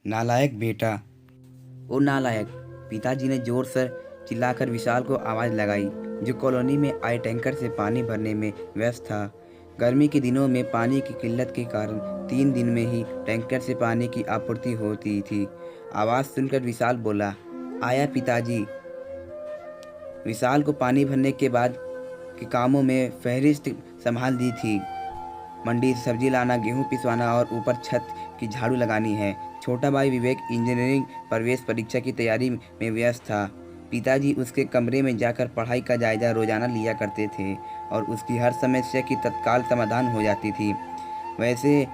नालायक बेटा। ओ नालायक! पिताजी ने जोर से चिल्लाकर विशाल को आवाज़ लगाई, जो कॉलोनी में आए टैंकर से पानी भरने में व्यस्त था। गर्मी के दिनों में पानी की किल्लत के कारण 3 दिन में ही टैंकर से पानी की आपूर्ति होती थी। आवाज़ सुनकर विशाल बोला, आया पिताजी। विशाल को पानी भरने के बाद के कामों में फहरिस्त संभाल दी थी। मंडी से सब्जी लाना, गेहूं पिसवाना और ऊपर छत की झाड़ू लगानी है। छोटा भाई विवेक इंजीनियरिंग प्रवेश परीक्षा की तैयारी में व्यस्त था। पिताजी उसके कमरे में जाकर पढ़ाई का जायजा रोजाना लिया करते थे और उसकी हर समस्या की तत्काल समाधान हो जाती थी। वैसे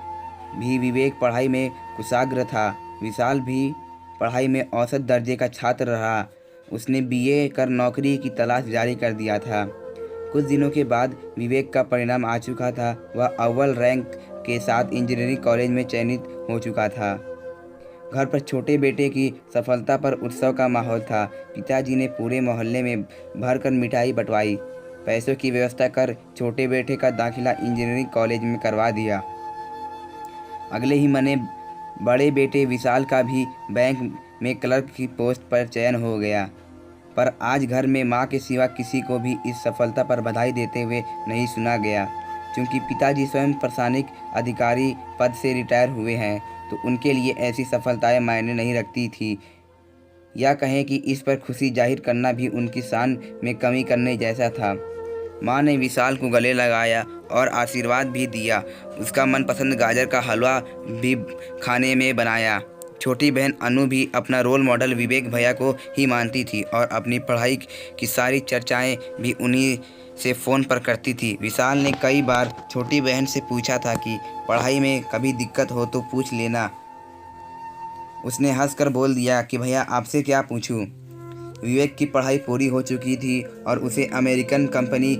भी विवेक पढ़ाई में कुशाग्र था। विशाल भी पढ़ाई में औसत दर्जे का छात्र रहा। उसने बीए कर नौकरी की तलाश जारी कर दिया था। कुछ दिनों के बाद विवेक का परिणाम आ चुका था। वह अव्वल रैंक के साथ इंजीनियरिंग कॉलेज में चयनित हो चुका था। घर पर छोटे बेटे की सफलता पर उत्सव का माहौल था। पिताजी ने पूरे मोहल्ले में भरकर मिठाई बंटवाई, पैसों की व्यवस्था कर छोटे बेटे का दाखिला इंजीनियरिंग कॉलेज में करवा दिया। अगले ही महीने बड़े बेटे विशाल का भी बैंक में क्लर्क की पोस्ट पर चयन हो गया। पर आज घर में मां के सिवा किसी को भी इस सफलता पर बधाई देते हुए नहीं सुना गया। क्योंकि पिताजी स्वयं प्रशासनिक अधिकारी पद से रिटायर हुए हैं, तो उनके लिए ऐसी सफलताएं मायने नहीं रखती थी। या कहें कि इस पर खुशी जाहिर करना भी उनकी शान में कमी करने जैसा था। मां ने विशाल को गले लगाया और आशीर्वाद भी दिया। उसका मनपसंद गाजर का हलवा भी खाने में बनाया। छोटी बहन अनु भी अपना रोल मॉडल विवेक भैया को ही मानती थी और अपनी पढ़ाई की सारी चर्चाएं भी उन्हीं से फ़ोन पर करती थी। विशाल ने कई बार छोटी बहन से पूछा था कि पढ़ाई में कभी दिक्कत हो तो पूछ लेना। उसने हंसकर बोल दिया कि भैया आपसे क्या पूछूं। विवेक की पढ़ाई पूरी हो चुकी थी और उसे अमेरिकन कंपनी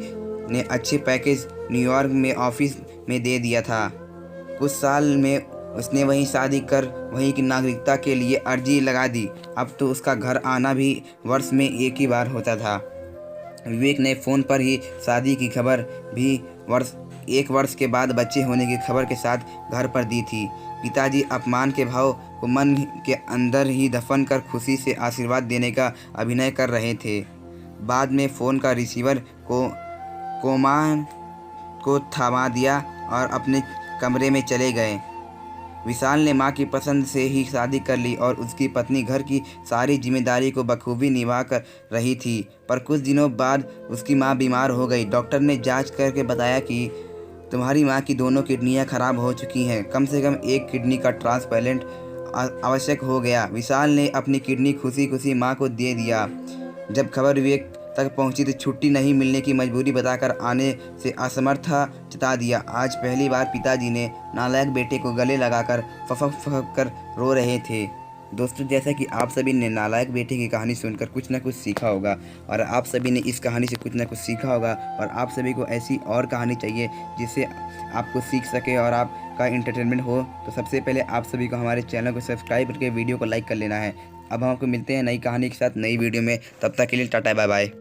ने अच्छे पैकेज न्यूयॉर्क में ऑफिस में दे दिया था। कुछ साल में उसने वहीं शादी कर वहीं की नागरिकता के लिए अर्जी लगा दी। अब तो उसका घर आना भी वर्ष में एक ही बार होता था। विवेक ने फ़ोन पर ही शादी की खबर भी एक वर्ष के बाद बच्चे होने की खबर के साथ घर पर दी थी। पिताजी अपमान के भाव को मन के अंदर ही दफन कर खुशी से आशीर्वाद देने का अभिनय कर रहे थे। बाद में फ़ोन का रिसीवर कोमान को थमा दिया और अपने कमरे में चले गए। विशाल ने मां की पसंद से ही शादी कर ली और उसकी पत्नी घर की सारी जिम्मेदारी को बखूबी निभा कर रही थी। पर कुछ दिनों बाद उसकी मां बीमार हो गई। डॉक्टर ने जांच करके बताया कि तुम्हारी मां की दोनों किडनियां खराब हो चुकी हैं। कम से कम एक किडनी का ट्रांसप्लांट आवश्यक हो गया। विशाल ने अपनी किडनी खुशी खुशी मां को दे दिया। जब खबर विवेक तक पहुंची तो छुट्टी नहीं मिलने की मजबूरी बताकर आने से असमर्था जता दिया। आज पहली बार पिताजी ने नालायक बेटे को गले लगाकर फफक कर रो रहे थे। दोस्तों, जैसा कि आप सभी ने नालायक बेटे की कहानी सुनकर कुछ ना कुछ सीखा होगा और आप सभी ने इस कहानी से कुछ ना कुछ सीखा होगा और आप सभी को ऐसी और कहानी चाहिए जिससे आपको सीख सके और आपका इंटरटेनमेंट हो, तो सबसे पहले आप सभी को हमारे चैनल को सब्सक्राइब करके वीडियो को लाइक कर लेना है। अब हम आपको मिलते हैं नई कहानी के साथ नई वीडियो में। तब तक के लिए टाटा बाय बाय।